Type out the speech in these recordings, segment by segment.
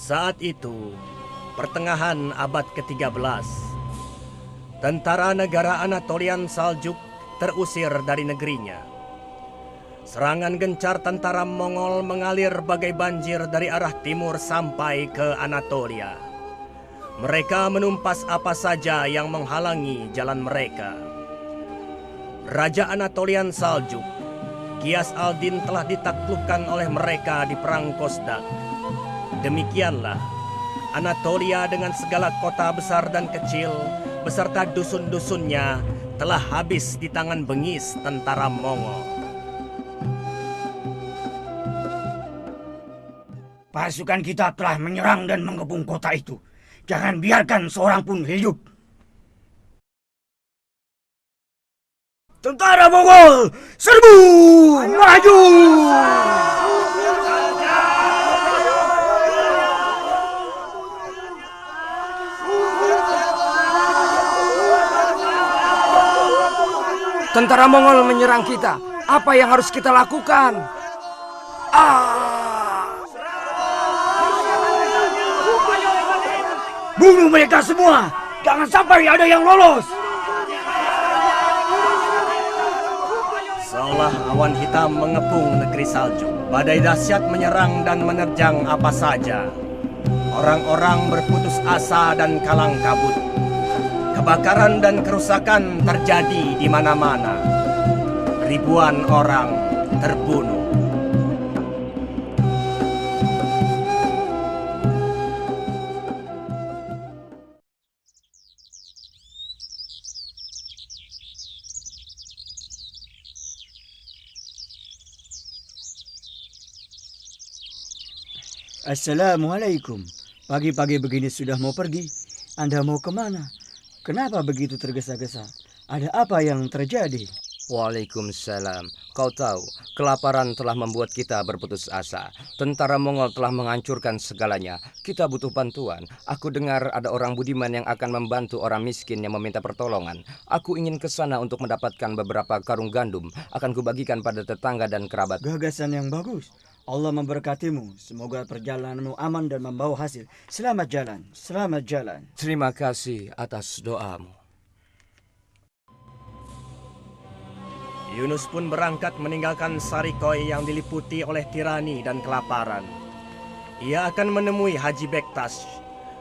Saat itu, pertengahan abad ke-13, tentara negara Anatolian Saljuk terusir dari negerinya. Serangan gencar tentara Mongol mengalir bagai banjir dari arah timur sampai ke Anatolia. Mereka menumpas apa saja yang menghalangi jalan mereka. Raja Anatolian Saljuk, Giyas al-Din, telah ditaklukkan oleh mereka di Perang Kosdak. Demikianlah, Anatolia dengan segala kota besar dan kecil, beserta dusun-dusunnya, telah habis di tangan bengis tentara Mongol. Pasukan kita telah menyerang dan mengepung kota itu. Jangan biarkan seorang pun hidup. Tentara Mongol, serbu! Maju! Tentara Mongol menyerang kita. Apa yang harus kita lakukan? Bunuh mereka semua! Jangan sampai ada yang lolos! Seolah awan hitam mengepung negeri salju. Badai dahsyat menyerang dan menerjang apa saja. Orang-orang berputus asa dan kalang kabut. Kebakaran dan kerusakan terjadi di mana-mana. Ribuan orang terbunuh. Assalamualaikum. Pagi-pagi begini sudah mau pergi. Anda mau kemana? Kenapa begitu tergesa-gesa? Ada apa yang terjadi? Waalaikumsalam. Kau tahu, kelaparan telah membuat kita berputus asa. Tentara Mongol telah menghancurkan segalanya. Kita butuh bantuan. Aku dengar ada orang budiman yang akan membantu orang miskin yang meminta pertolongan. Aku ingin ke sana untuk mendapatkan beberapa karung gandum. Akan kubagikan pada tetangga dan kerabat. Gagasan yang bagus. Allah memberkatimu. Semoga perjalananmu aman dan membawa hasil. Selamat jalan. Selamat jalan. Terima kasih atas doamu. Yunus pun berangkat meninggalkan Sarikoi yang diliputi oleh tirani dan kelaparan. Ia akan menemui Haji Bektash,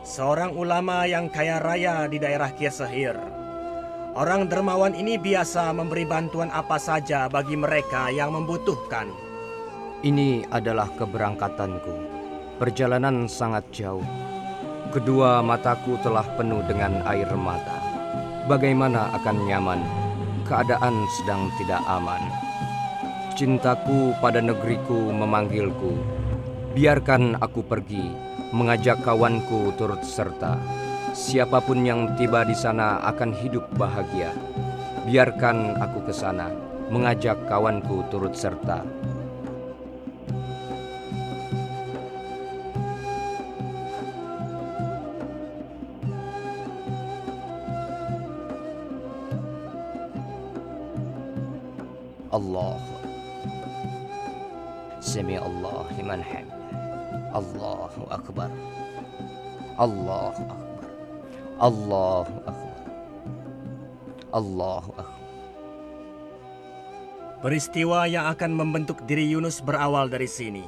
seorang ulama yang kaya raya di daerah Kiasahir. Orang dermawan ini biasa memberi bantuan apa saja bagi mereka yang membutuhkan. Ini adalah keberangkatanku. Perjalanan sangat jauh. Kedua mataku telah penuh dengan air mata. Bagaimana akan nyaman? Keadaan sedang tidak aman. Cintaku pada negeriku memanggilku. Biarkan aku pergi, mengajak kawanku turut serta. Siapapun yang tiba di sana akan hidup bahagia. Biarkan aku ke sana, mengajak kawanku turut serta. Allah. Sami Allah liman hamd. Allahu akbar. Allahu akbar. Allahu akbar. Allahu akbar. Peristiwa yang akan membentuk diri Yunus berawal dari sini.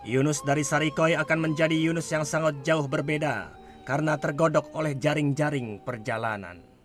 Yunus dari Sarikoi akan menjadi Yunus yang sangat jauh berbeda karena tergodok oleh jaring-jaring perjalanan.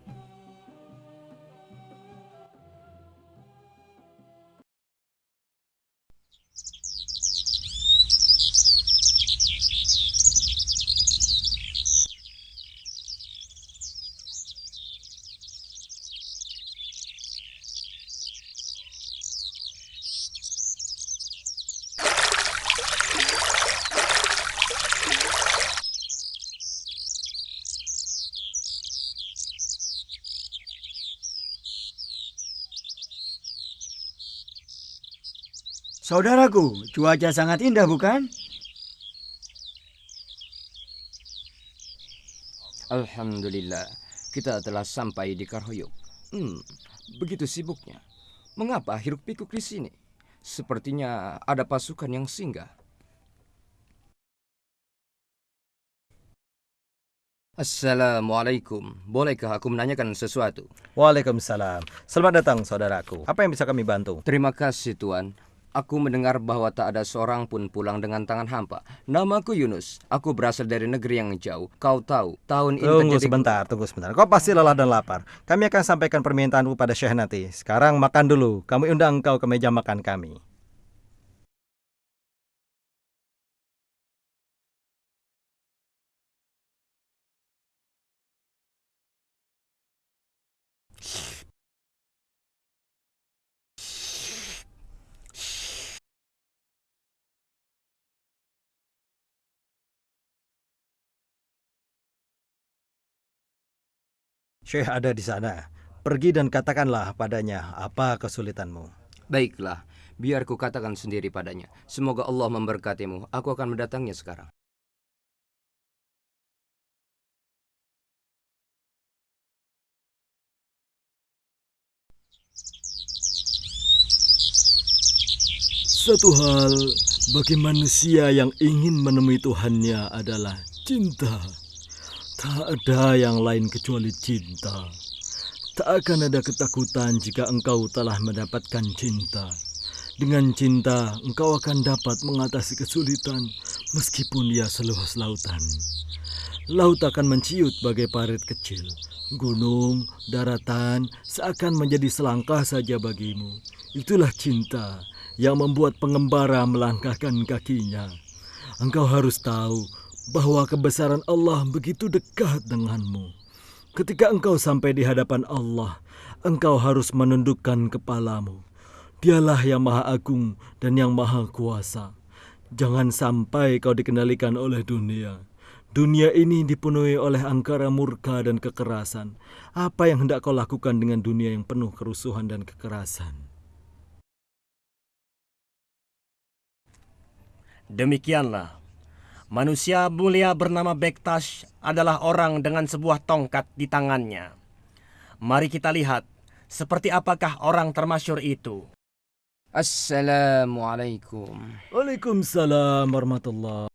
Saudaraku, cuaca sangat indah bukan? Alhamdulillah, kita telah sampai di Karhoyuk. Begitu sibuknya. Mengapa hiruk pikuk di sini? Sepertinya ada pasukan yang singgah. Assalamualaikum. Bolehkah aku menanyakan sesuatu? Waalaikumsalam. Selamat datang saudaraku. Apa yang bisa kami bantu? Terima kasih Tuan. Aku mendengar bahwa tak ada seorang pun pulang dengan tangan hampa. Namaku Yunus. Aku berasal dari negeri yang jauh. Kau tahu, tahun ini Tunggu terjadi... sebentar. Kau pasti lelah dan lapar. Kami akan sampaikan permintaanmu pada Syekh nanti. Sekarang makan dulu. Kami undang engkau ke meja makan kami. Syekh ada di sana. Pergi dan katakanlah padanya apa kesulitanmu. Baiklah, biar ku katakan sendiri padanya. Semoga Allah memberkatimu. Aku akan mendatangnya sekarang. Satu hal bagi manusia yang ingin menemui Tuhannya adalah cinta. Tak ada yang lain kecuali cinta. Tak akan ada ketakutan jika engkau telah mendapatkan cinta. Dengan cinta, engkau akan dapat mengatasi kesulitan meskipun ia seluas lautan. Laut akan menciut bagai parit kecil. Gunung, daratan seakan menjadi selangkah saja bagimu. Itulah cinta yang membuat pengembara melangkahkan kakinya. Engkau harus tahu bahwa kebesaran Allah begitu dekat denganmu. Ketika engkau sampai di hadapan Allah, engkau harus menundukkan kepalamu. Dialah yang Maha Agung dan yang Maha Kuasa. Jangan sampai kau dikendalikan oleh dunia. Dunia ini dipenuhi oleh angkara murka dan kekerasan. Apa yang hendak kau lakukan dengan dunia yang penuh kerusuhan dan kekerasan? Demikianlah, manusia mulia bernama Bektash adalah orang dengan sebuah tongkat di tangannya. Mari kita lihat, seperti apakah orang termasyhur itu. Assalamualaikum. Waalaikumsalam warahmatullahi.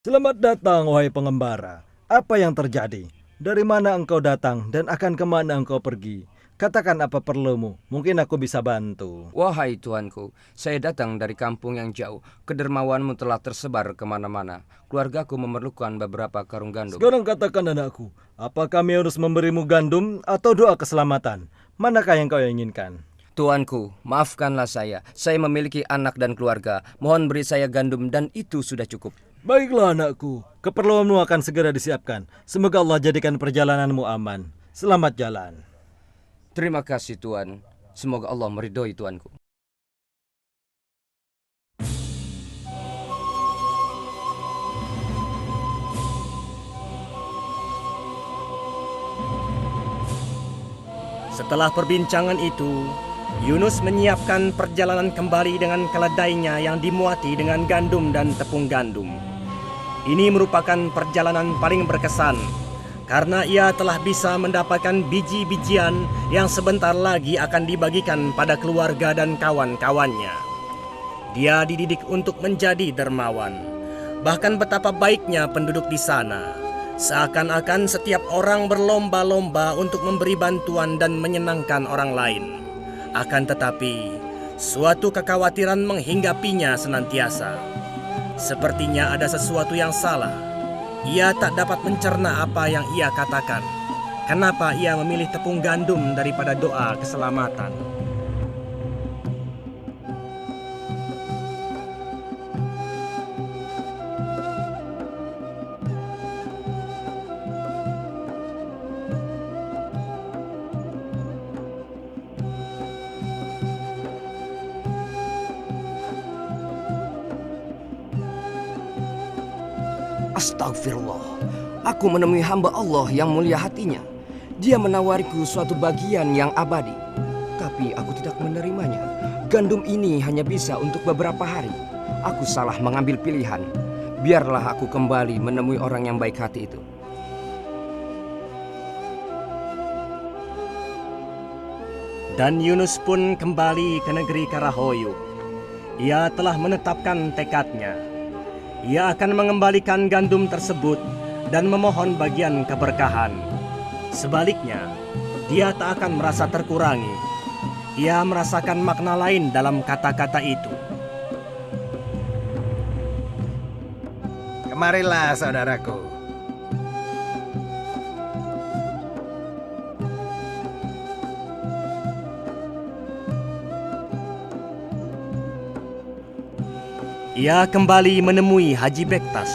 Selamat datang wahai pengembara. Apa yang terjadi? Dari mana engkau datang dan akan kemana engkau pergi? Katakan apa perlumu, mungkin aku bisa bantu. Wahai tuanku, saya datang dari kampung yang jauh. Kedermawanmu telah tersebar kemana-mana. Keluargaku memerlukan beberapa karung gandum. Sekarang katakan anakku, apa kami harus memberimu gandum atau doa keselamatan? Manakah yang kau inginkan? Tuanku, maafkanlah saya. Saya memiliki anak dan keluarga. Mohon beri saya gandum dan itu sudah cukup. Baiklah anakku, keperluanmu akan segera disiapkan. Semoga Allah jadikan perjalananmu aman. Selamat jalan. Terima kasih Tuan. Semoga Allah meridhoi tuanku. Setelah perbincangan itu, Yunus menyiapkan perjalanan kembali dengan keledainya yang dimuati dengan gandum dan tepung gandum. Ini merupakan perjalanan paling berkesan, karena ia telah bisa mendapatkan biji-bijian yang sebentar lagi akan dibagikan pada keluarga dan kawan-kawannya. Dia dididik untuk menjadi dermawan. Bahkan betapa baiknya penduduk di sana. Seakan-akan setiap orang berlomba-lomba untuk memberi bantuan dan menyenangkan orang lain. Akan tetapi, suatu kekhawatiran menghinggapinya senantiasa. Sepertinya ada sesuatu yang salah. Ia tak dapat mencerna apa yang ia katakan. Kenapa ia memilih tepung gandum daripada doa keselamatan? Astagfirullah. Aku menemui hamba Allah yang mulia hatinya. Dia menawariku suatu bagian yang abadi. Tapi aku tidak menerimanya. Gandum ini hanya bisa untuk beberapa hari. Aku salah mengambil pilihan. Biarlah aku kembali menemui orang yang baik hati itu. Dan Yunus pun kembali ke negeri Karahoyuk. Ia telah menetapkan tekadnya. Ia akan mengembalikan gandum tersebut dan memohon bagian keberkahan. Sebaliknya, dia tak akan merasa terkurangi. Ia merasakan makna lain dalam kata-kata itu. Kemarilah saudaraku. Ia kembali menemui Haji Bektas.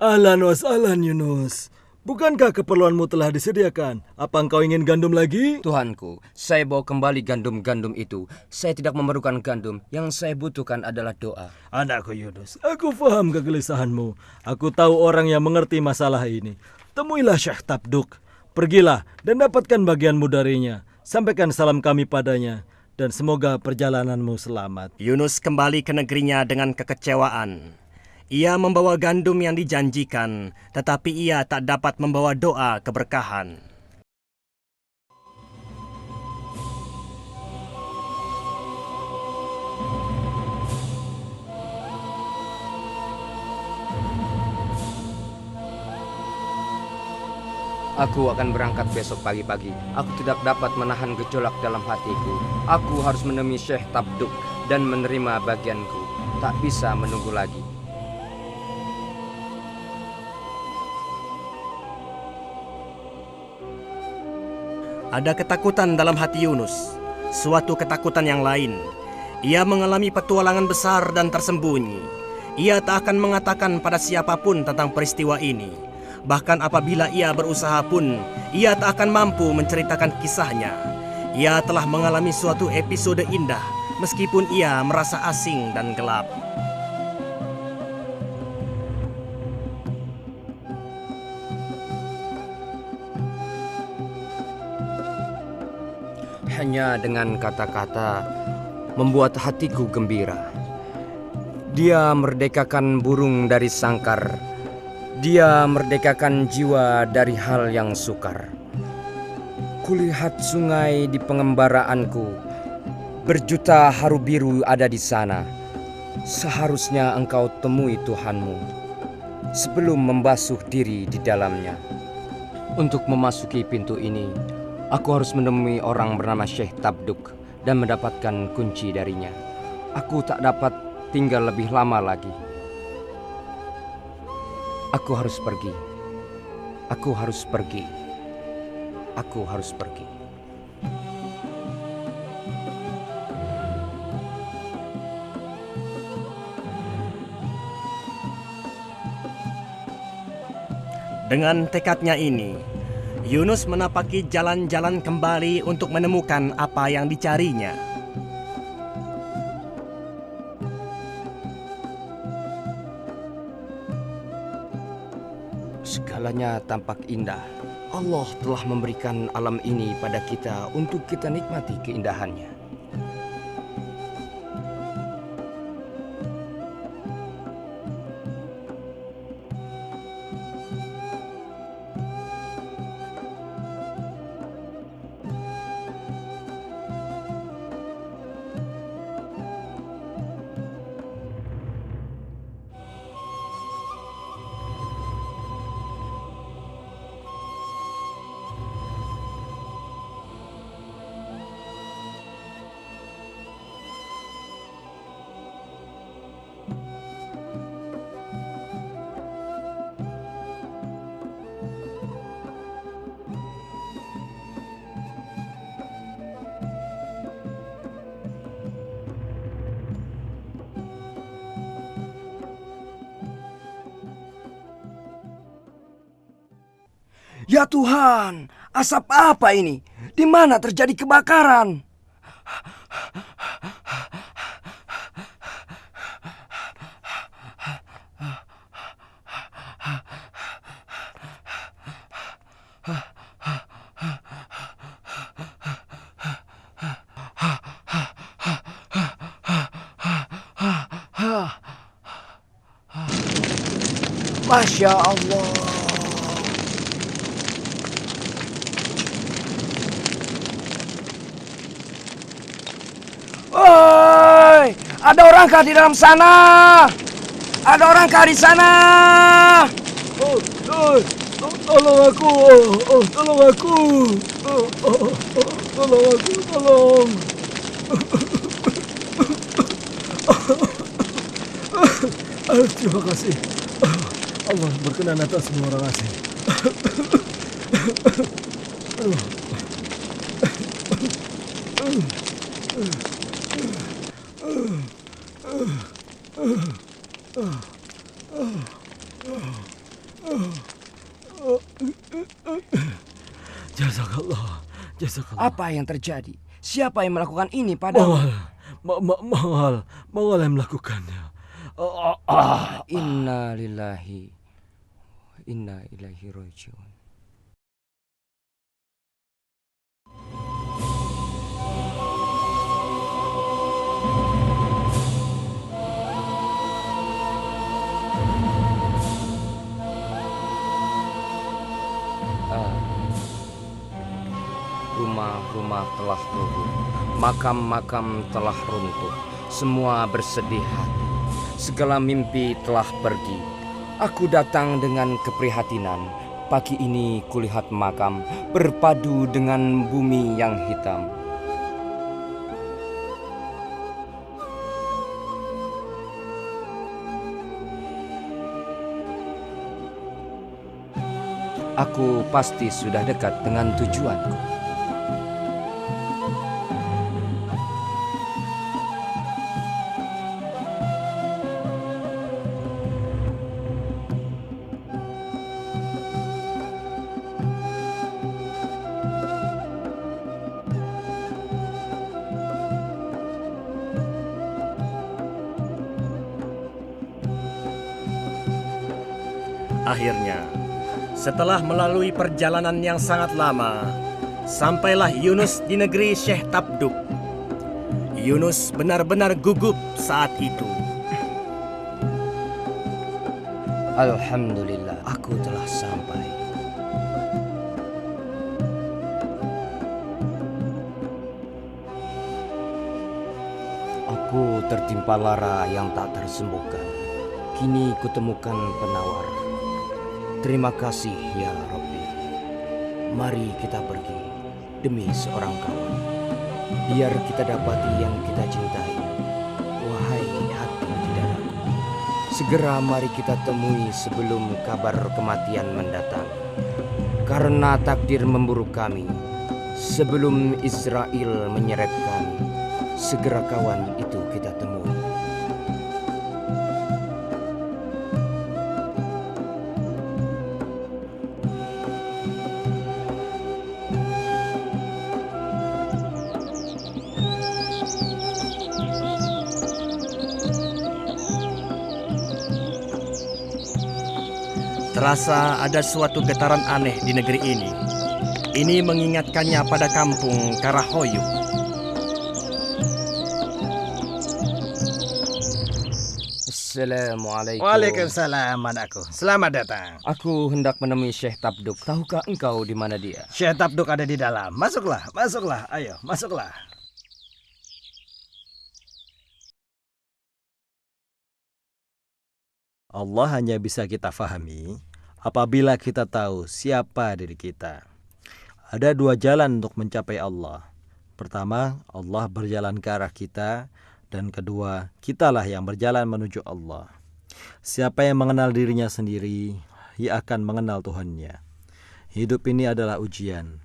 Ahlan wa sahlan Yunus. Bukankah keperluanmu telah disediakan? Apa engkau ingin gandum lagi? Tuhanku, saya bawa kembali gandum-gandum itu. Saya tidak memerlukan gandum. Yang saya butuhkan adalah doa. Anakku Yunus, aku faham kegelisahanmu. Aku tahu orang yang mengerti masalah ini. Temuilah Syekh Tabduk. Pergilah dan dapatkan bagianmu darinya. Sampaikan salam kami padanya. Dan semoga perjalananmu selamat. Yunus kembali ke negerinya dengan kekecewaan. Ia membawa gandum yang dijanjikan, tetapi ia tak dapat membawa doa keberkahan. Aku akan berangkat besok pagi-pagi. Aku tidak dapat menahan gejolak dalam hatiku. Aku harus menemui Syekh Tabduk dan menerima bagianku. Tak bisa menunggu lagi. Ada ketakutan dalam hati Yunus, suatu ketakutan yang lain. Ia mengalami petualangan besar dan tersembunyi. Ia tak akan mengatakan pada siapapun tentang peristiwa ini. Bahkan apabila ia berusaha pun, ia tak akan mampu menceritakan kisahnya. Ia telah mengalami suatu episode indah, meskipun ia merasa asing dan gelap. Hanya dengan kata-kata membuat hatiku gembira. Dia merdekakan burung dari sangkar. Dia merdekakan jiwa dari hal yang sukar. Kulihat sungai di pengembaraanku. Berjuta haru biru ada di sana. Seharusnya engkau temui Tuhanmu sebelum membasuh diri di dalamnya. Untuk memasuki pintu ini, aku harus menemui orang bernama Syekh Tabduk dan mendapatkan kunci darinya. Aku tak dapat tinggal lebih lama lagi. Aku harus pergi. Aku harus pergi. Aku harus pergi. Dengan tekadnya ini, Yunus menapaki jalan-jalan kembali untuk menemukan apa yang dicarinya. Segalanya tampak indah. Allah telah memberikan alam ini pada kita untuk kita nikmati keindahannya. Ya Tuhan, asap apa ini? Di mana terjadi kebakaran? Masya Allah. Woi, ada orangkah di dalam sana? Ada orangkah di sana? Tolong aku, tolong aku, tolong aku, tolong. Terima kasih. Allah berkenan atas semua orang asing. Jazakallah, jazakallah. Apa yang terjadi? Siapa yang melakukan ini padamu? Mawal yang melakukannya. Inna lillahi wa inna ilaihi rajiun. Rumah-rumah telah roboh, makam-makam telah runtuh, semua bersedih hati. Segala mimpi telah pergi. Aku datang dengan keprihatinan. Pagi ini kulihat makam berpadu dengan bumi yang hitam. Aku pasti sudah dekat dengan tujuanku. Akhirnya, setelah melalui perjalanan yang sangat lama, sampailah Yunus di negeri Syekh Tabduk. Yunus benar-benar gugup saat itu. Alhamdulillah, aku telah sampai. Aku tertimpa lara yang tak tersembuhkan. Kini kutemukan penawar. Terima kasih ya Rabbi. Mari kita pergi demi seorang kawan. Biar kita dapati yang kita cintai. Wahai hati di dadaku, segera mari kita temui sebelum kabar kematian mendatang. Karena takdir memburu kami, sebelum Israel menyeret kami, segera kawan itu kita temui. Terasa ada suatu getaran aneh di negeri ini. Ini mengingatkannya pada kampung Karahoyuk. Assalamualaikum. Waalaikumsalam anakku. Selamat datang. Aku hendak menemui Syekh Tabduk. Tahukah engkau di mana dia? Syekh Tabduk ada di dalam. Masuklah, masuklah. Ayo, masuklah. Allah hanya bisa kita fahami apabila kita tahu siapa diri kita. Ada dua jalan untuk mencapai Allah. Pertama, Allah berjalan ke arah kita. Dan kedua, kitalah yang berjalan menuju Allah. Siapa yang mengenal dirinya sendiri, ia akan mengenal Tuhannya. Hidup ini adalah ujian.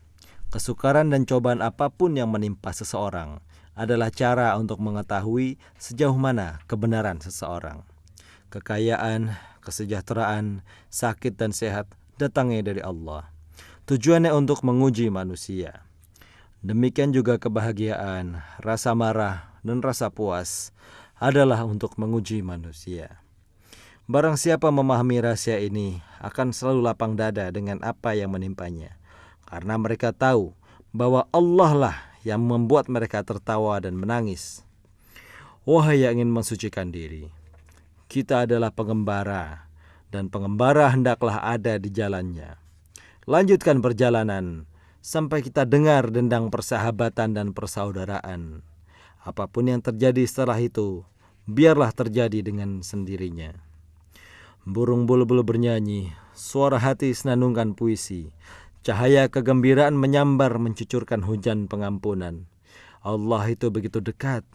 Kesukaran dan cobaan apapun yang menimpa seseorang adalah cara untuk mengetahui sejauh mana kebenaran seseorang. Kekayaan, kesejahteraan, sakit dan sehat datangnya dari Allah. Tujuannya untuk menguji manusia. Demikian juga kebahagiaan, rasa marah, dan rasa puas adalah untuk menguji manusia. Barang siapa memahami rahasia ini akan selalu lapang dada dengan apa yang menimpanya. Karena mereka tahu bahwa Allah lah yang membuat mereka tertawa dan menangis. Wahai yang ingin mensucikan diri, kita adalah pengembara dan pengembara hendaklah ada di jalannya. Lanjutkan perjalanan sampai kita dengar dendang persahabatan dan persaudaraan. Apapun yang terjadi setelah itu, biarlah terjadi dengan sendirinya. Burung bulbul bernyanyi, suara hati senandungkan puisi, cahaya kegembiraan menyambar mencucurkan hujan pengampunan. Allah itu begitu dekat,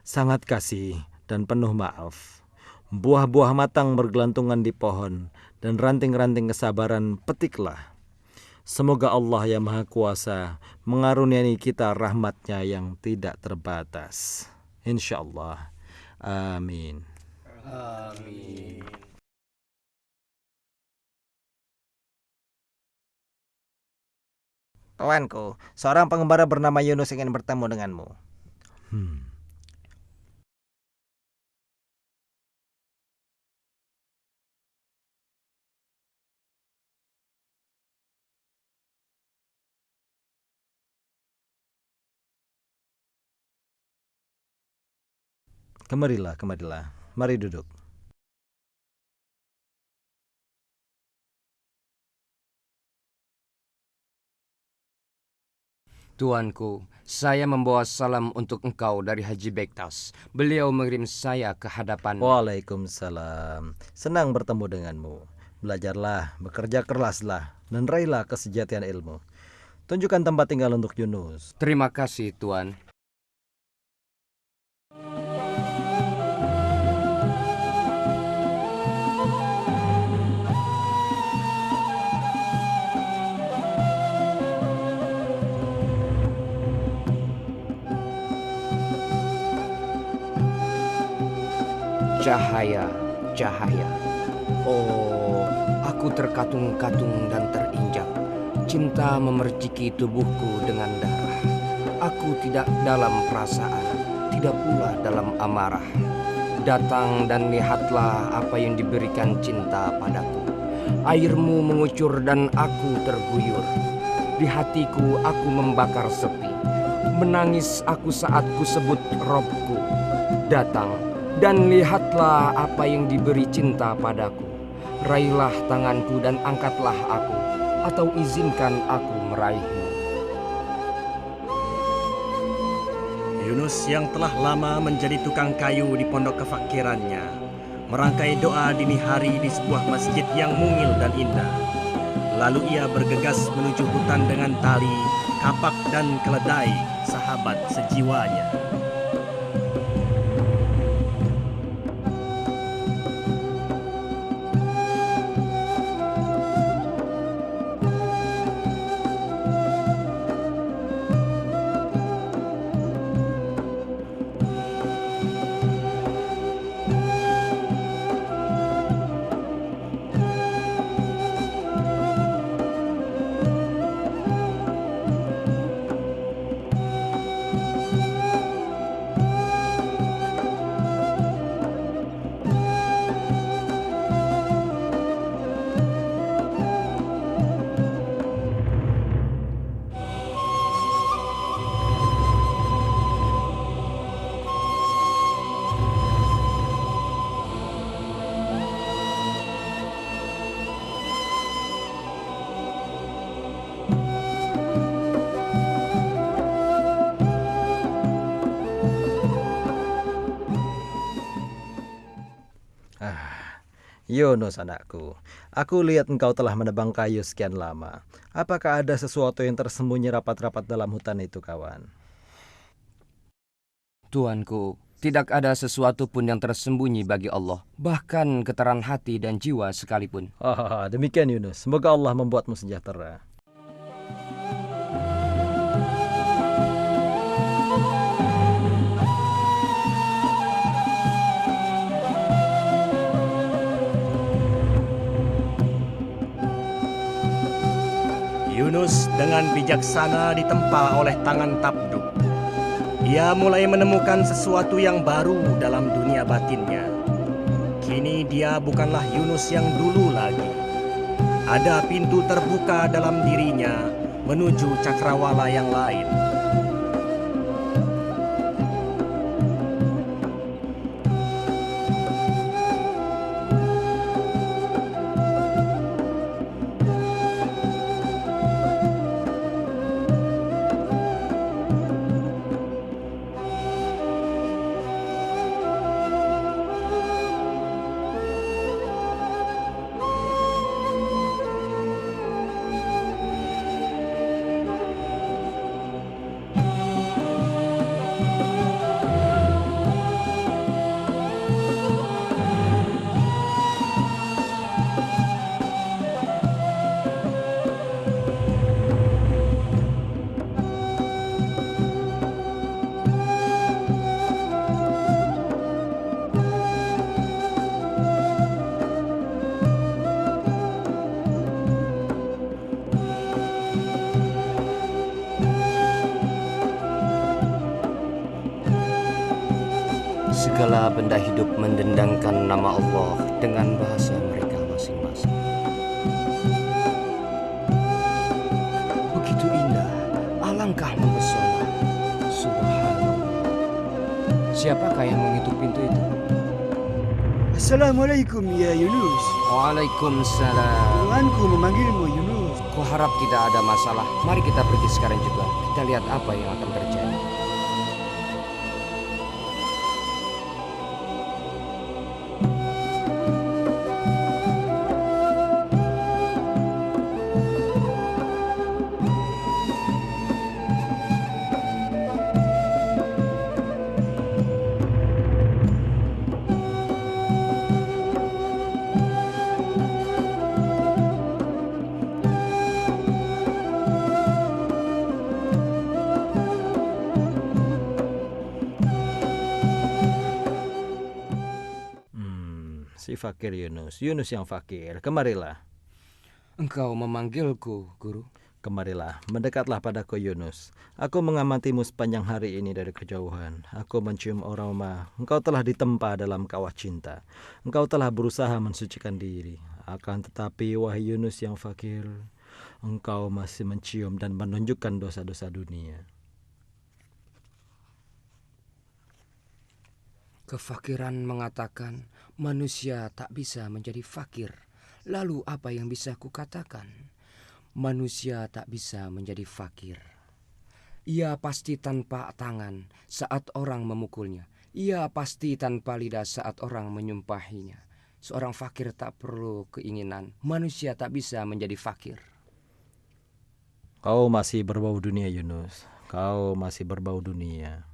sangat kasih dan penuh maaf. Buah-buah matang bergelantungan di pohon, dan ranting-ranting kesabaran petiklah. Semoga Allah yang Maha Kuasa mengaruniai kita rahmat-Nya yang tidak terbatas. InsyaAllah. Amin. Amin. Tuanku, seorang pengembara bernama Yunus ingin bertemu denganmu. Kemarilah. Mari duduk. Tuanku, saya membawa salam untuk engkau dari Haji Bektas. Beliau mengirim saya ke hadapan. Waalaikumsalam. Senang bertemu denganmu. Belajarlah, bekerja keraslah, dan raihlah kesejatian ilmu. Tunjukkan tempat tinggal untuk Yunus. Terima kasih, Tuan. Cahaya, cahaya. Oh, aku terkatung-katung dan terinjak. Cinta memerciki tubuhku dengan darah. Aku tidak dalam perasaan, tidak pula dalam amarah. Datang dan lihatlah apa yang diberikan cinta padaku. Airmu mengucur dan aku terguyur. Di hatiku aku membakar sepi. Menangis aku saat ku sebut Robku. Datang dan lihatlah apa yang diberi cinta padaku. Raihlah tanganku dan angkatlah aku, atau izinkan aku meraihmu. Yunus yang telah lama menjadi tukang kayu di pondok kefakirannya, merangkai doa dini hari di sebuah masjid yang mungil dan indah. Lalu ia bergegas menuju hutan dengan tali, kapak dan keledai, sahabat sejiwanya. Yunus anakku, aku lihat engkau telah menebang kayu sekian lama. Apakah ada sesuatu yang tersembunyi rapat-rapat dalam hutan itu, kawan? Tuanku, tidak ada sesuatu pun yang tersembunyi bagi Allah, bahkan getaran hati dan jiwa sekalipun. Demikian Yunus, semoga Allah membuatmu sejahtera. Yunus dengan bijaksana ditempa oleh tangan Tabduk. Ia mulai menemukan sesuatu yang baru dalam dunia batinnya. Kini dia bukanlah Yunus yang dulu lagi. Ada pintu terbuka dalam dirinya menuju cakrawala yang lain. segala benda hidup mendendangkan nama Allah dengan bahasa mereka masing-masing. Begitu indah, alangkah mempesona. Subhanallah. Siapakah yang mengetuk pintu itu? Assalamualaikum ya Yunus. Waalaikumsalam. Tuanku memanggilmu Yunus. Kuharap tidak ada masalah. Mari kita pergi sekarang juga. Kita lihat apa yang akan terjadi. Si fakir Yunus yang fakir, kemarilah. Engkau memanggilku, Guru. Kemarilah, mendekatlah padaku Yunus. Aku mengamatimu sepanjang hari ini dari kejauhan. Aku mencium aroma. Engkau telah ditempa dalam kawah cinta. Engkau telah berusaha mensucikan diri. Akan tetapi, wahai Yunus yang fakir, engkau masih mencium dan menunjukkan dosa-dosa dunia. Kefakiran mengatakan manusia tak bisa menjadi fakir. Lalu apa yang bisa kukatakan? Manusia tak bisa menjadi fakir. Ia pasti tanpa tangan saat orang memukulnya. Ia pasti tanpa lidah saat orang menyumpahinya. Seorang fakir tak perlu keinginan. Manusia tak bisa menjadi fakir. Kau masih berbau dunia Yunus. Kau masih berbau dunia.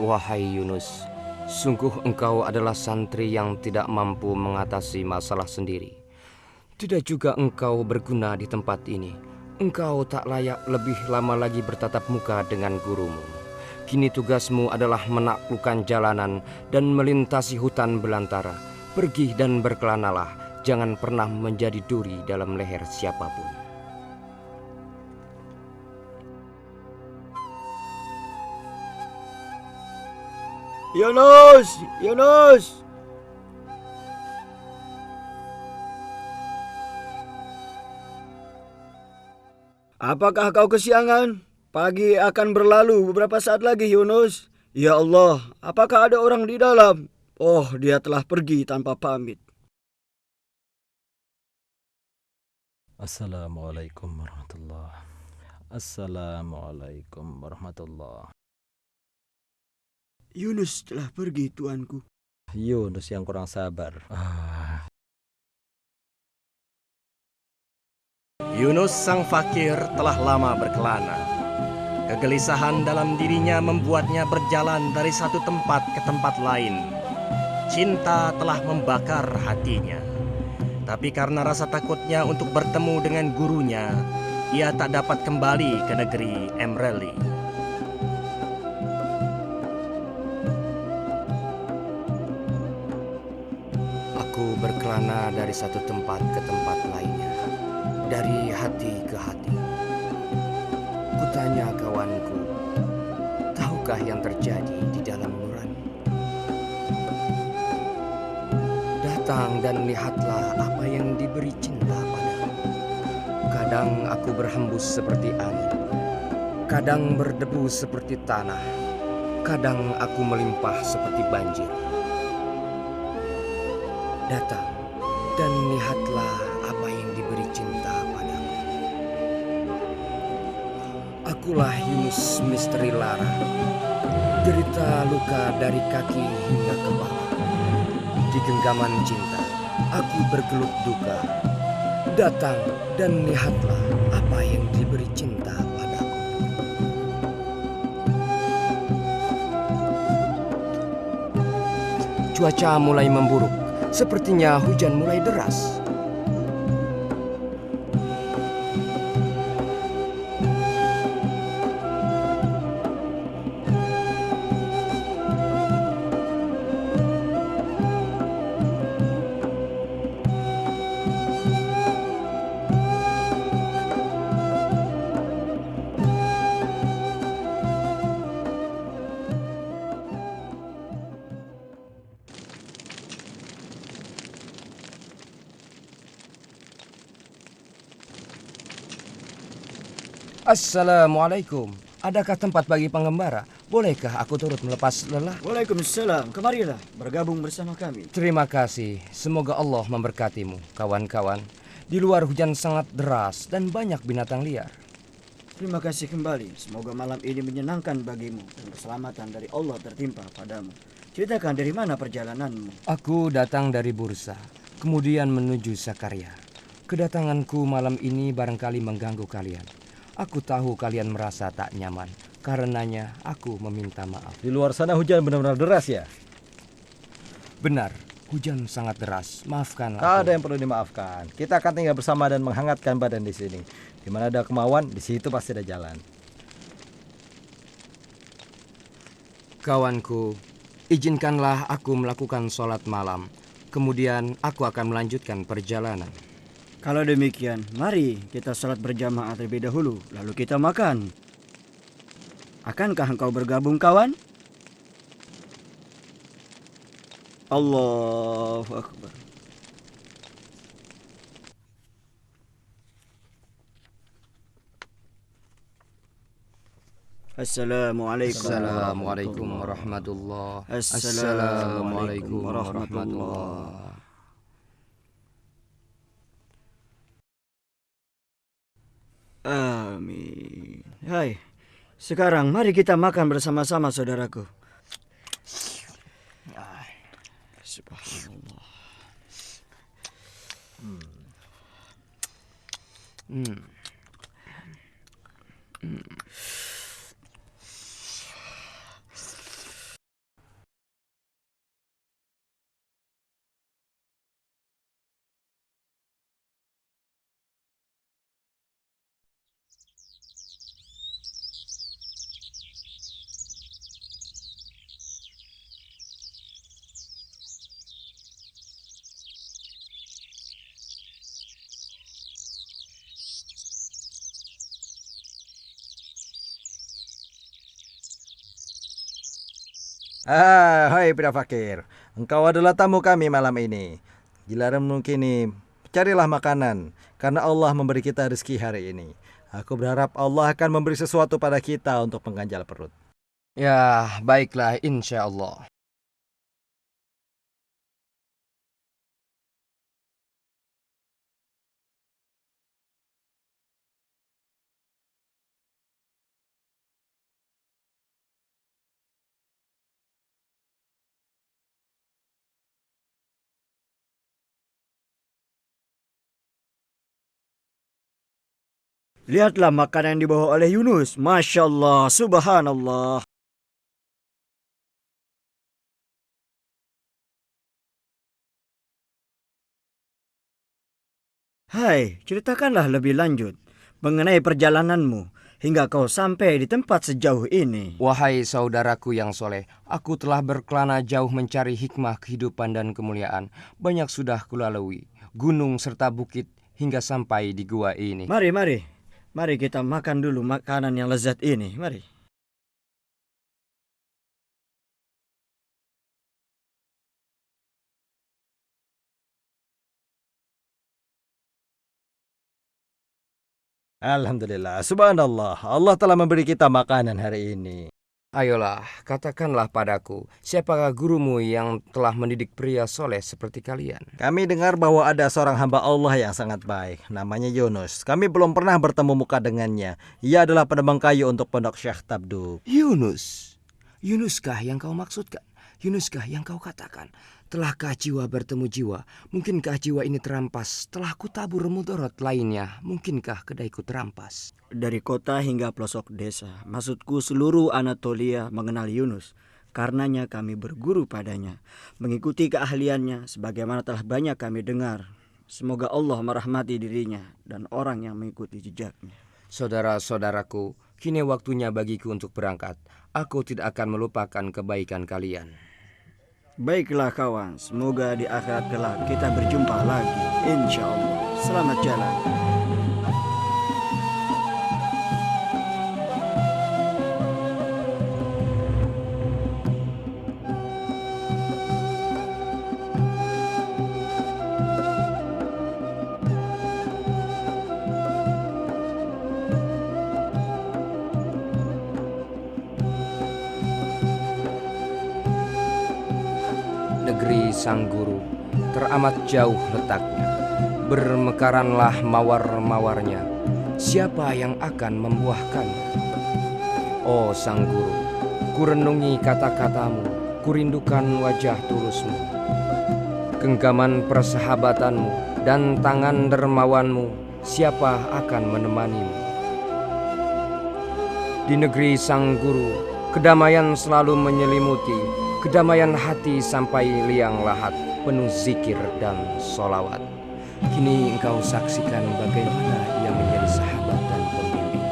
Wahai Yunus, sungguh engkau adalah santri yang tidak mampu mengatasi masalah sendiri. Tidak juga engkau berguna di tempat ini. Engkau tak layak lebih lama lagi bertatap muka dengan gurumu. Kini tugasmu adalah menaklukkan jalanan dan melintasi hutan belantara. Pergi dan berkelanalah, jangan pernah menjadi duri dalam leher siapapun. Yunus! Apakah kau kesiangan? Pagi akan berlalu beberapa saat lagi, Yunus. Ya Allah, apakah ada orang di dalam? Oh, dia telah pergi tanpa pamit. Assalamualaikum warahmatullahi. Assalamualaikum warahmatullahi. Yunus telah pergi, tuanku. Yunus yang kurang sabar. Yunus sang fakir telah lama berkelana. Kegelisahan dalam dirinya membuatnya berjalan dari satu tempat ke tempat lain. Cinta telah membakar hatinya. Tapi karena rasa takutnya untuk bertemu dengan gurunya, ia tak dapat kembali ke negeri Emreli. Aku berkelana dari satu tempat ke tempat lainnya, dari hati ke hati. Kutanya kawanku, tahukah yang terjadi di dalam nurani? Datang dan lihatlah apa yang diberi cinta padaku. Kadang aku berhembus seperti angin, kadang berdebu seperti tanah, kadang aku melimpah seperti banjir. Datang dan lihatlah apa yang diberi cinta padaku. Akulah Yunus misteri lara. Derita luka dari kaki hingga kepala. Di genggaman cinta, aku bergelut duka. Datang dan lihatlah apa yang diberi cinta padaku. Cuaca mulai memburuk, sepertinya hujan mulai deras. Assalamualaikum. Adakah tempat bagi pengembara? Bolehkah aku turut melepas lelah? Waalaikumsalam. Kemarilah bergabung bersama kami. Terima kasih. Semoga Allah memberkatimu, kawan-kawan. Di luar hujan sangat deras dan banyak binatang liar. Terima kasih kembali. Semoga malam ini menyenangkan bagimu dan keselamatan dari Allah tertimpa padamu. Ceritakan dari mana perjalananmu. Aku datang dari Bursa, kemudian menuju Sakarya. Kedatanganku malam ini barangkali mengganggu kalian. Aku tahu kalian merasa tak nyaman. Karenanya aku meminta maaf. Di luar sana hujan benar-benar deras ya? Benar, hujan sangat deras. Maafkan Tak aku. ada yang perlu dimaafkan. Kita akan tinggal bersama dan menghangatkan badan di sini. Di mana ada kemauan, di situ pasti ada jalan. Kawanku, izinkanlah aku melakukan sholat malam. Kemudian aku akan melanjutkan perjalanan. Kalau demikian, mari kita sholat berjamaah terlebih dahulu, lalu kita makan. Akankah engkau bergabung, kawan? Allahu Akbar. Assalamualaikum. Assalamualaikum warahmatullahi wabarakatuh. Assalamualaikum warahmatullahi. Amin. Hai, sekarang mari kita makan bersama-sama, saudaraku. Subhanallah. Hai Pira Fakir, engkau adalah tamu kami malam ini. Giliranmu kini, carilah makanan, karena Allah memberi kita rezeki hari ini. Aku berharap Allah akan memberi sesuatu pada kita untuk mengganjal perut. Ya, baiklah, insya Allah. Lihatlah makanan yang dibawa oleh Yunus. Masya Allah, subhanallah. Hai, ceritakanlah lebih lanjut mengenai perjalananmu hingga kau sampai di tempat sejauh ini. Wahai saudaraku yang soleh, aku telah berkelana jauh mencari hikmah kehidupan dan kemuliaan. Banyak sudah kulalui, gunung serta bukit hingga sampai di gua ini. Mari kita makan dulu makanan yang lezat ini. Mari. Alhamdulillah, subhanallah, Allah telah memberi kita makanan hari ini. Ayolah, katakanlah padaku, siapakah gurumu yang telah mendidik pria soleh seperti kalian? Kami dengar bahwa ada seorang hamba Allah yang sangat baik, namanya Yunus. Kami belum pernah bertemu muka dengannya. Ia adalah penebang kayu untuk pondok Syekh Tabduk. Yunus. Yunuskah yang kau maksudkan? Yunuskah yang kau katakan? Telahkah jiwa bertemu jiwa? Mungkinkah jiwa ini terampas? Telah kutabur mudorot lainnya, mungkinkah kedaiku terampas? Dari kota hingga pelosok desa, maksudku seluruh Anatolia mengenal Yunus. Karenanya kami berguru padanya, mengikuti keahliannya sebagaimana telah banyak kami dengar. Semoga Allah merahmati dirinya dan orang yang mengikuti jejaknya. Saudara-saudaraku, kini waktunya bagiku untuk berangkat. Aku tidak akan melupakan kebaikan kalian. Baiklah kawan, semoga di akhirat kelak kita berjumpa lagi. Insya Allah. Selamat jalan. Negeri sang guru teramat jauh letaknya. Bermekaranlah mawar-mawarnya. Siapa yang akan membuahkannya? Oh sang guru, kurenungi kata-katamu, kurindukan wajah tulusmu. Genggaman persahabatanmu dan tangan dermawanmu, siapa akan menemanimu? Di negeri sang guru, kedamaian selalu menyelimuti. Kedamaian hati sampai liang lahat, penuh zikir dan solawat. Kini engkau saksikan bagaimana ia menjadi sahabat dan pembimbing.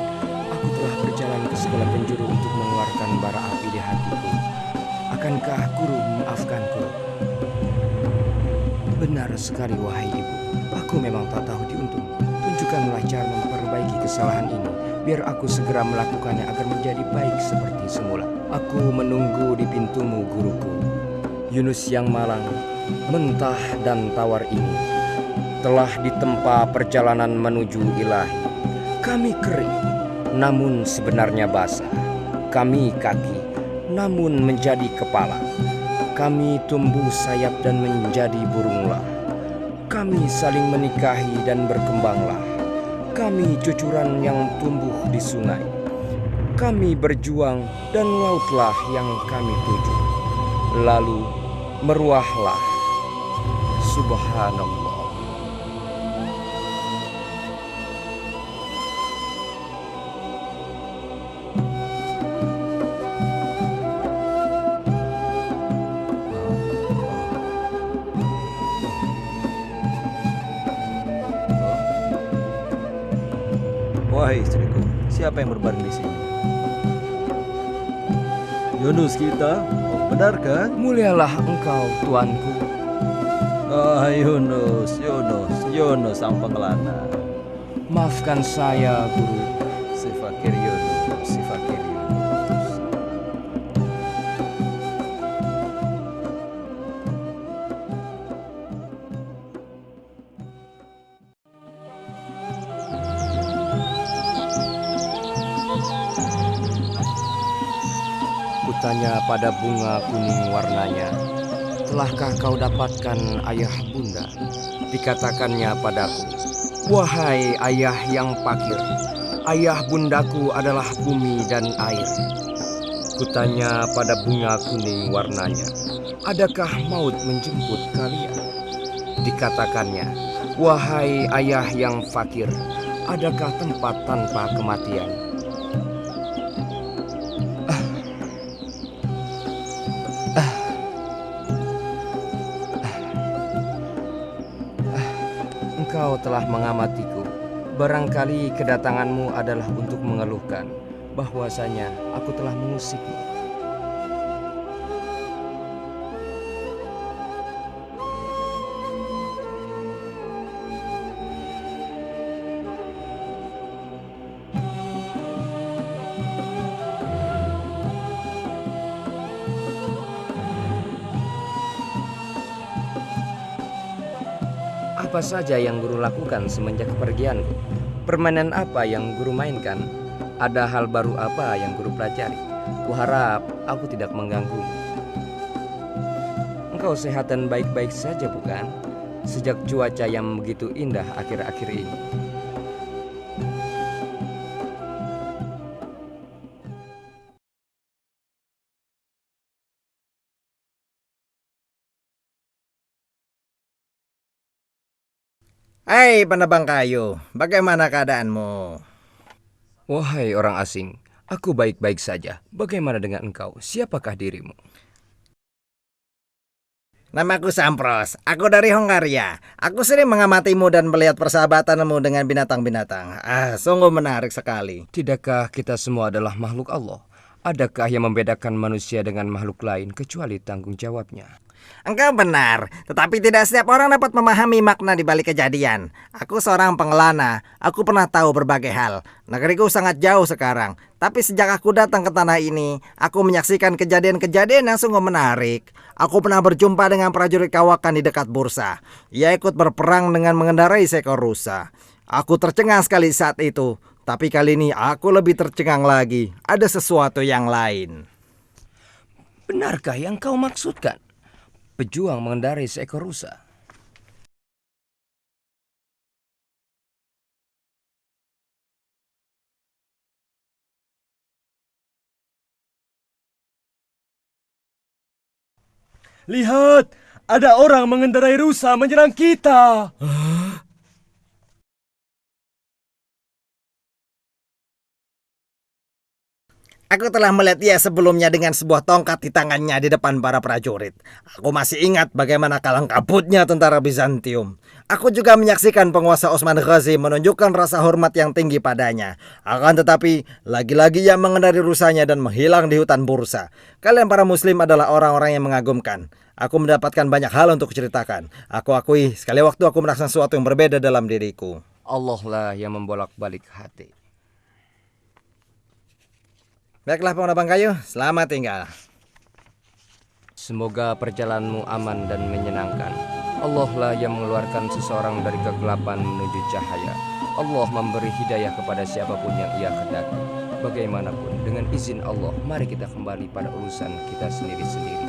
Aku telah berjalan ke segala penjuru untuk mengeluarkan bara api di hatiku. Akankah guru memaafkanku? Benar sekali wahai ibu, aku memang tak tahu diuntung. Tunjukkanlah cara memperbaiki kesalahan ini, biar aku segera melakukannya agar menjadi baik seperti semula. Aku menunggu di pintumu guruku. Yunus yang malang, mentah dan tawar ini telah ditempa perjalanan menuju ilahi. Kami kering, namun sebenarnya basah. Kami kaki, namun menjadi kepala. Kami tumbuh sayap dan menjadi burunglah. Kami saling menikahi dan berkembanglah. Kami cucuran yang tumbuh di sungai. Kami berjuang dan lautlah yang kami tuju. Lalu meruahlah. Subhanallah. Wahai istriku, siapa yang berbaring di sini? Yunus kita, oh benarkah? Mulialah engkau, tuanku. Ah Yunus, Yunus sang pengelana. Maafkan saya, guru. Si fakir Yunus, si fakir Yunus. Kutanya pada bunga kuning warnanya, telahkah kau dapatkan ayah bunda? Dikatakannya padaku, wahai ayah yang fakir, ayah bundaku adalah bumi dan air. Kutanya pada bunga kuning warnanya, adakah maut menjemput kalian? Dikatakannya, wahai ayah yang fakir, adakah tempat tanpa kematian? Engkau telah mengamatiku. Barangkali kedatanganmu adalah untuk mengeluhkan bahwasanya aku telah mengusikmu. Apa saja yang guru lakukan semenjak kepergianku? Permainan apa yang guru mainkan? Ada hal baru apa yang guru pelajari? Kuharap aku tidak mengganggumu. Engkau sehat dan baik-baik saja bukan? Sejak cuaca yang begitu indah akhir-akhir ini. Hai penebang kayu, bagaimana keadaanmu? Wahai orang asing, aku baik-baik saja. Bagaimana dengan engkau? Siapakah dirimu? Namaku Sampros, aku dari Hongaria. Aku sering mengamatimu dan melihat persahabatanmu dengan binatang-binatang. Sungguh menarik sekali. Tidakkah kita semua adalah makhluk Allah? Adakah yang membedakan manusia dengan makhluk lain kecuali tanggung jawabnya? Engkau benar, tetapi tidak setiap orang dapat memahami makna di balik kejadian. Aku seorang pengelana, aku pernah tahu berbagai hal. Negeriku sangat jauh sekarang, tapi sejak aku datang ke tanah ini, aku menyaksikan kejadian-kejadian yang sungguh menarik. Aku pernah berjumpa dengan prajurit kawakan di dekat bursa. Ia ikut berperang dengan mengendarai seekor rusa. Aku tercengang sekali saat itu, tapi kali ini aku lebih tercengang lagi. Ada sesuatu yang lain. Benarkah yang kau maksudkan? Pejuang mengendarai seekor rusa. Lihat, ada orang mengendarai rusa menyerang kita. Aku telah melihat dia sebelumnya dengan sebuah tongkat di tangannya di depan para prajurit. Aku masih ingat bagaimana kalang kabutnya tentara Bizantium. Aku juga menyaksikan penguasa Osman Ghazi menunjukkan rasa hormat yang tinggi padanya. Akan tetapi, lagi-lagi ia mengendarai rusanya dan menghilang di hutan bursa. Kalian para muslim adalah orang-orang yang mengagumkan. Aku mendapatkan banyak hal untuk ceritakan. Aku akui, sekali waktu aku merasakan sesuatu yang berbeda dalam diriku. Allah lah yang membolak-balik hati. Baiklah penebang kayu, selamat tinggal. Semoga perjalananmu aman dan menyenangkan. Allah lah yang mengeluarkan seseorang dari kegelapan menuju cahaya. Allah memberi hidayah kepada siapapun yang ia kehendaki. Bagaimanapun, dengan izin Allah, mari kita kembali pada urusan kita sendiri-sendiri.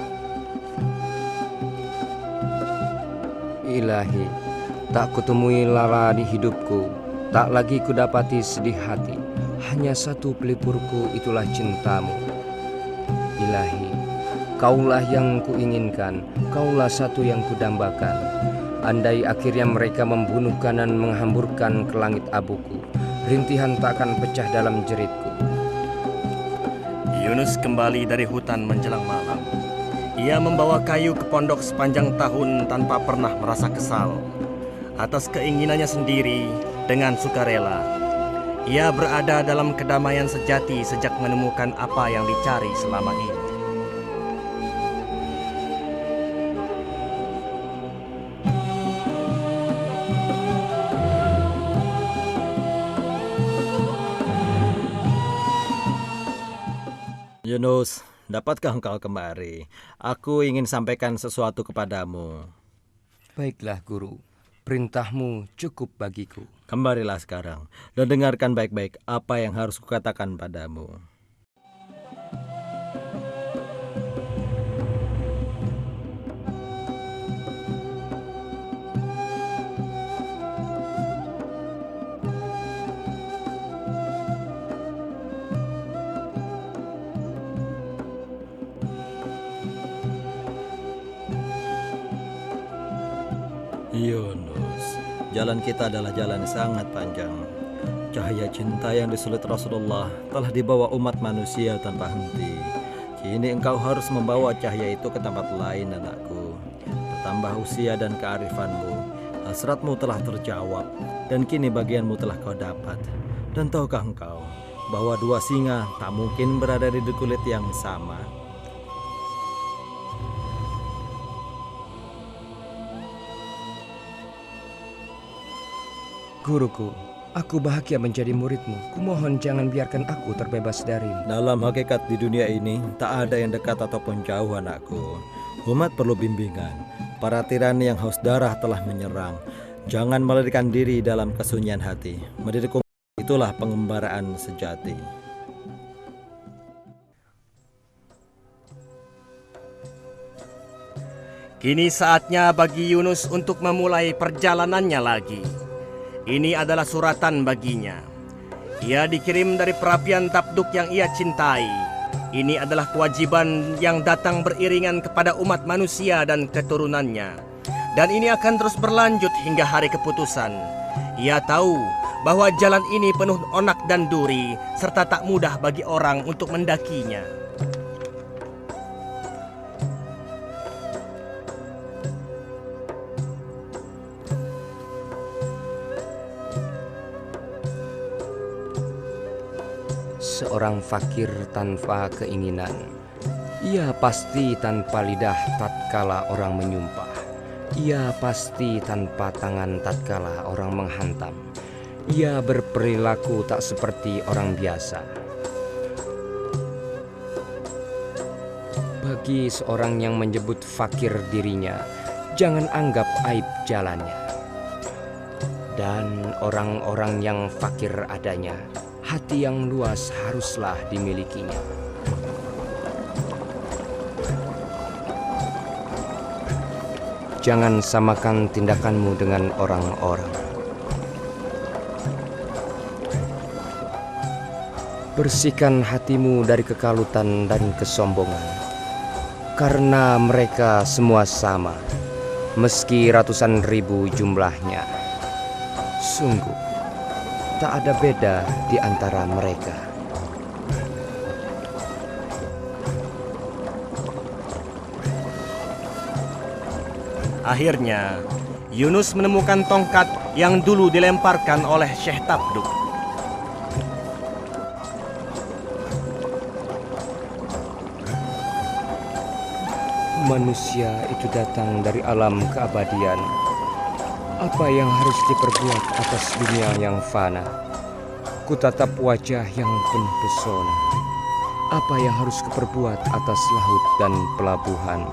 Ilahi, tak kutemui lara di hidupku, tak lagi kudapati sedih hati. Hanya satu pelipurku, itulah cintamu. Ilahi, kaulah yang kuinginkan, kaulah satu yang kudambakan. Andai akhirnya mereka membunuhkan dan menghamburkan ke langit abuku, rintihan tak akan pecah dalam jeritku. Yunus kembali dari hutan menjelang malam. Ia membawa kayu ke pondok sepanjang tahun tanpa pernah merasa kesal. Atas keinginannya sendiri, dengan sukarela. Ia berada dalam kedamaian sejati sejak menemukan apa yang dicari selama ini. Yunus, dapatkah engkau kemari? Aku ingin sampaikan sesuatu kepadamu. Baiklah guru, perintahmu cukup bagiku. Kembalilah sekarang dan dengarkan baik-baik apa yang harus kukatakan padamu. Yunus, jalan kita adalah jalan yang sangat panjang. Cahaya cinta yang disulut Rasulullah telah dibawa umat manusia tanpa henti. Kini engkau harus membawa cahaya itu ke tempat lain, anakku. Bertambah usia dan kearifanmu, hasratmu telah terjawab, dan kini bagianmu telah kau dapat. Dan tahukah engkau bahwa dua singa tak mungkin berada di kulit yang sama? Guruku, aku bahagia menjadi muridmu. Kumohon jangan biarkan aku terbebas darimu. Dalam hakikat di dunia ini, tak ada yang dekat ataupun jauh, anakku. Umat perlu bimbingan. Para tirani yang haus darah telah menyerang. Jangan melarikan diri dalam kesunyian hati. Mendidik umat, itulah pengembaraan sejati. Kini saatnya bagi Yunus untuk memulai perjalanannya lagi. Ini adalah suratan baginya. Ia dikirim dari perapian Tabduk yang ia cintai. Ini adalah kewajiban yang datang beriringan kepada umat manusia dan keturunannya. Dan ini akan terus berlanjut hingga hari keputusan. Ia tahu bahwa jalan ini penuh onak dan duri, serta tak mudah bagi orang untuk mendakinya. Seorang fakir tanpa keinginan, ia pasti tanpa lidah tatkala orang menyumpah. Ia pasti tanpa tangan tatkala orang menghantam. Ia berperilaku tak seperti orang biasa. Bagi seorang yang menyebut fakir dirinya, jangan anggap aib jalannya. Dan orang-orang yang fakir adanya, hati yang luas haruslah dimilikinya. Jangan samakan tindakanmu dengan orang-orang. Bersihkan hatimu dari kekalutan dan kesombongan, karena mereka semua sama, meski ratusan ribu jumlahnya. Sungguh, tak ada beda di antara mereka. Akhirnya, Yunus menemukan tongkat yang dulu dilemparkan oleh Syekh Tabduk. Manusia itu datang dari alam keabadian. Apa yang harus diperbuat atas dunia yang fana? Kutatap wajah yang penuh pesona. Apa yang harus kuperbuat atas laut dan pelabuhan?